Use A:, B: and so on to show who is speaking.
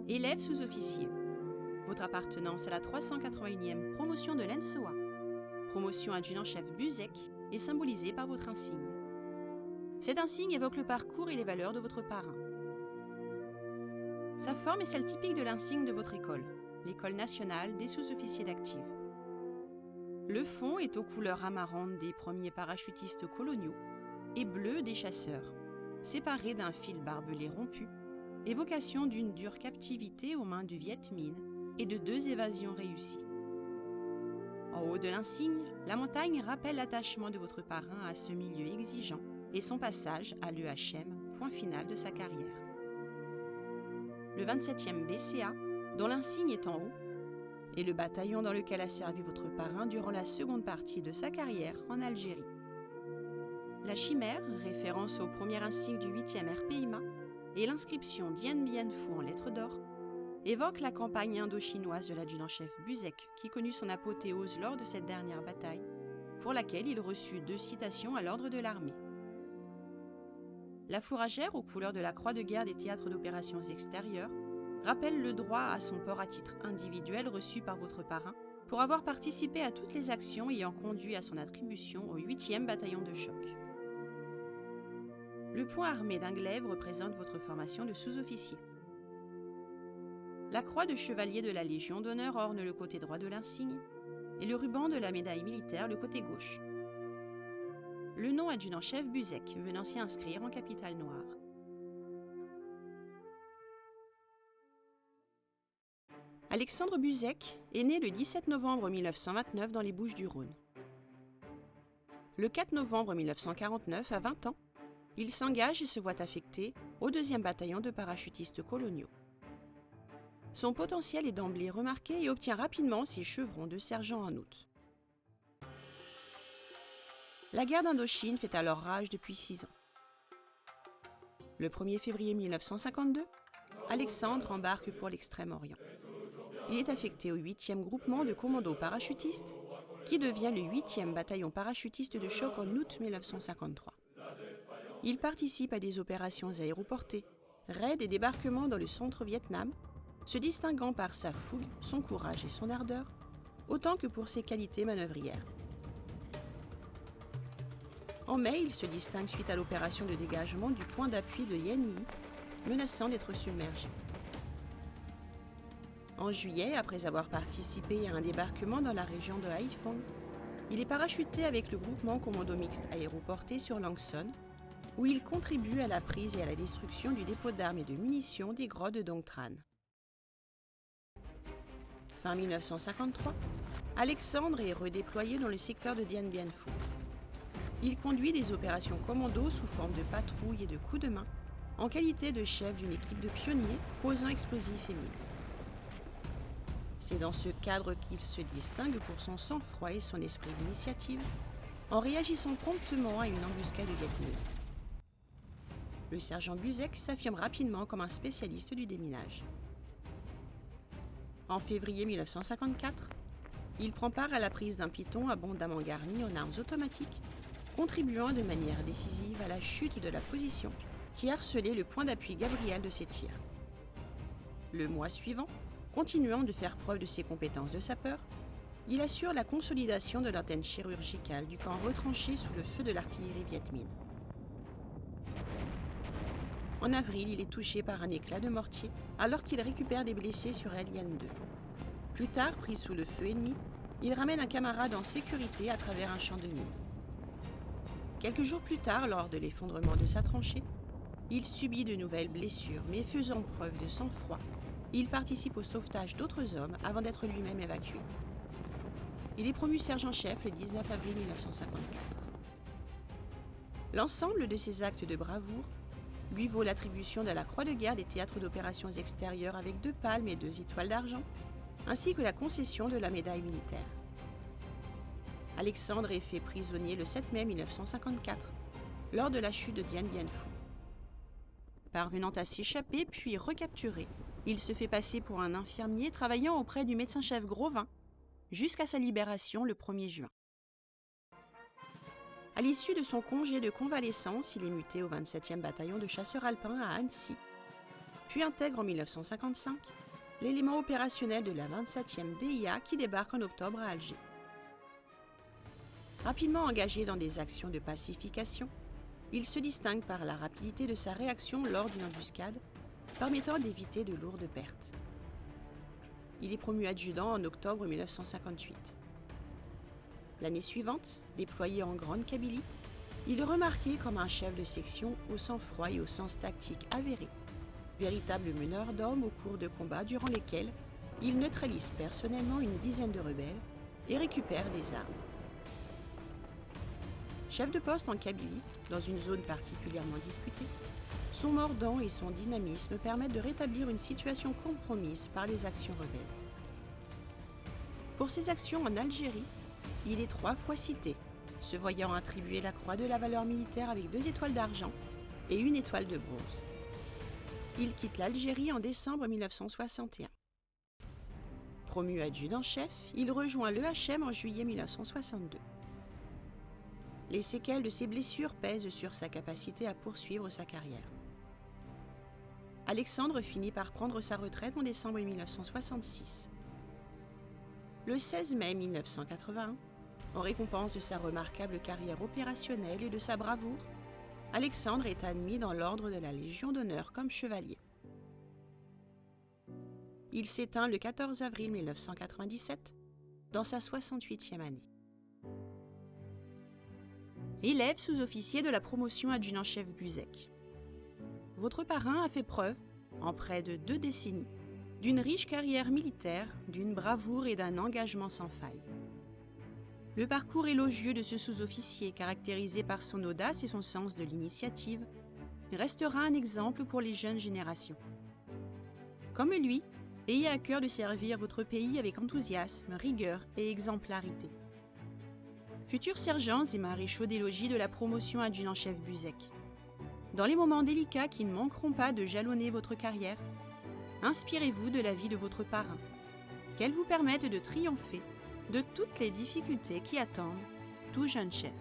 A: Élève sous-officier. Votre appartenance à la 381e promotion de l'ENSOA, promotion adjudant-chef Buzek, est symbolisée par votre insigne. Cet insigne évoque le parcours et les valeurs de votre parrain. Sa forme est celle typique de l'insigne de votre école, l'École nationale des sous-officiers d'active. Le fond est aux couleurs amarantes des premiers parachutistes coloniaux et bleu des chasseurs, séparés d'un fil barbelé rompu, évocation d'une dure captivité aux mains du Viet Minh et de 2 évasions réussies. En haut de l'insigne, la montagne rappelle l'attachement de votre parrain à ce milieu exigeant et son passage à l'EHM, point final de sa carrière. Le 27e BCA, dont l'insigne est en haut, est le bataillon dans lequel a servi votre parrain durant la seconde partie de sa carrière en Algérie. La chimère, référence au premier insigne du 8e RPIMA, et l'inscription Dien Bien Phu en lettres d'or, évoque la campagne indo-chinoise de l'adjudant-chef Buzek, qui connut son apothéose lors de cette dernière bataille, pour laquelle il reçut 2 citations à l'ordre de l'armée. La fourragère aux couleurs de la croix de guerre des théâtres d'opérations extérieures rappelle le droit à son port à titre individuel reçu par votre parrain pour avoir participé à toutes les actions ayant conduit à son attribution au 8e bataillon de choc. Le point armé d'un glaive représente votre formation de sous-officier. La croix de chevalier de la Légion d'honneur orne le côté droit de l'insigne et le ruban de la médaille militaire le côté gauche. Le nom adjudant-chef Buzek venant s'y inscrire en capitale noire. Alexandre Buzek est né le 17 novembre 1929 dans les Bouches-du-Rhône. Le 4 novembre 1949, à 20 ans, il s'engage et se voit affecté au 2e bataillon de parachutistes coloniaux. Son potentiel est d'emblée remarqué et obtient rapidement ses chevrons de sergent en août. La guerre d'Indochine fait alors rage depuis 6 ans. Le 1er février 1952, Alexandre embarque pour l'Extrême-Orient. Il est affecté au 8e groupement de commandos parachutistes, qui devient le 8e bataillon parachutiste de choc en août 1953. Il participe à des opérations aéroportées, raids et débarquements dans le centre-Vietnam, se distinguant par sa fougue, son courage et son ardeur, autant que pour ses qualités manœuvrières. En mai, il se distingue suite à l'opération de dégagement du point d'appui de Yen Yi, menaçant d'être submergé. En juillet, après avoir participé à un débarquement dans la région de Haiphong, il est parachuté avec le groupement commando mixte aéroporté sur Lang Son, où il contribue à la prise et à la destruction du dépôt d'armes et de munitions des grottes de Dong Tran. Fin 1953, Alexandre est redéployé dans le secteur de Dien Bien Phu. Il conduit des opérations commando sous forme de patrouille et de coups de main, en qualité de chef d'une équipe de pionniers posant explosifs et mines. C'est dans ce cadre qu'il se distingue pour son sang-froid et son esprit d'initiative, en réagissant promptement à une embuscade de Viet Minh. Le sergent Buzek s'affirme rapidement comme un spécialiste du déminage. En février 1954, il prend part à la prise d'un piton abondamment garni en armes automatiques, contribuant de manière décisive à la chute de la position qui harcelait le point d'appui Gabriel de ses tirs. Le mois suivant, continuant de faire preuve de ses compétences de sapeur, il assure la consolidation de l'antenne chirurgicale du camp retranché sous le feu de l'artillerie Viet Minh. En avril, il est touché par un éclat de mortier alors qu'il récupère des blessés sur Alien 2. Plus tard, pris sous le feu ennemi, il ramène un camarade en sécurité à travers un champ de mines. Quelques jours plus tard, lors de l'effondrement de sa tranchée, il subit de nouvelles blessures, mais faisant preuve de sang-froid, il participe au sauvetage d'autres hommes avant d'être lui-même évacué. Il est promu sergent-chef le 19 avril 1954. L'ensemble de ses actes de bravoure lui vaut l'attribution de la Croix de guerre des théâtres d'opérations extérieures avec 2 palmes et 2 étoiles d'argent, ainsi que la concession de la médaille militaire. Alexandre est fait prisonnier le 7 mai 1954, lors de la chute de Dien Bien Phu. Parvenant à s'échapper puis recapturé, il se fait passer pour un infirmier travaillant auprès du médecin-chef Grovin, jusqu'à sa libération le 1er juin. À l'issue de son congé de convalescence, il est muté au 27e bataillon de chasseurs alpins à Annecy, puis intègre en 1955 l'élément opérationnel de la 27e DIA qui débarque en octobre à Alger. Rapidement engagé dans des actions de pacification, il se distingue par la rapidité de sa réaction lors d'une embuscade, permettant d'éviter de lourdes pertes. Il est promu adjudant en octobre 1958. L'année suivante, déployé en Grande Kabylie, il est remarqué comme un chef de section au sang-froid et au sens tactique avéré, véritable meneur d'hommes au cours de combats durant lesquels il neutralise personnellement une dizaine de rebelles et récupère des armes. Chef de poste en Kabylie, dans une zone particulièrement disputée, son mordant et son dynamisme permettent de rétablir une situation compromise par les actions rebelles. Pour ses actions en Algérie, il est 3 fois cité, se voyant attribuer la croix de la valeur militaire avec 2 étoiles d'argent et 1 étoile de bronze. Il quitte l'Algérie en décembre 1961. Promu adjudant-chef, il rejoint l'EHM en juillet 1962. Les séquelles de ses blessures pèsent sur sa capacité à poursuivre sa carrière. Alexandre finit par prendre sa retraite en décembre 1966. Le 16 mai 1981, en récompense de sa remarquable carrière opérationnelle et de sa bravoure, Alexandre est admis dans l'ordre de la Légion d'honneur comme chevalier. Il s'éteint le 14 avril 1997, dans sa 68e année. Élève sous-officier de la promotion adjudant-chef Buzek. Votre parrain a fait preuve, en près de 2 décennies, d'une riche carrière militaire, d'une bravoure et d'un engagement sans faille. Le parcours élogieux de ce sous-officier, caractérisé par son audace et son sens de l'initiative, restera un exemple pour les jeunes générations. Comme lui, ayez à cœur de servir votre pays avec enthousiasme, rigueur et exemplarité. Futurs sergents et maréchaux des logis de la promotion adjudant-chef Buzek, dans les moments délicats qui ne manqueront pas de jalonner votre carrière, inspirez-vous de la vie de votre parrain, qu'elle vous permette de triompher de toutes les difficultés qui attendent tout jeune chef.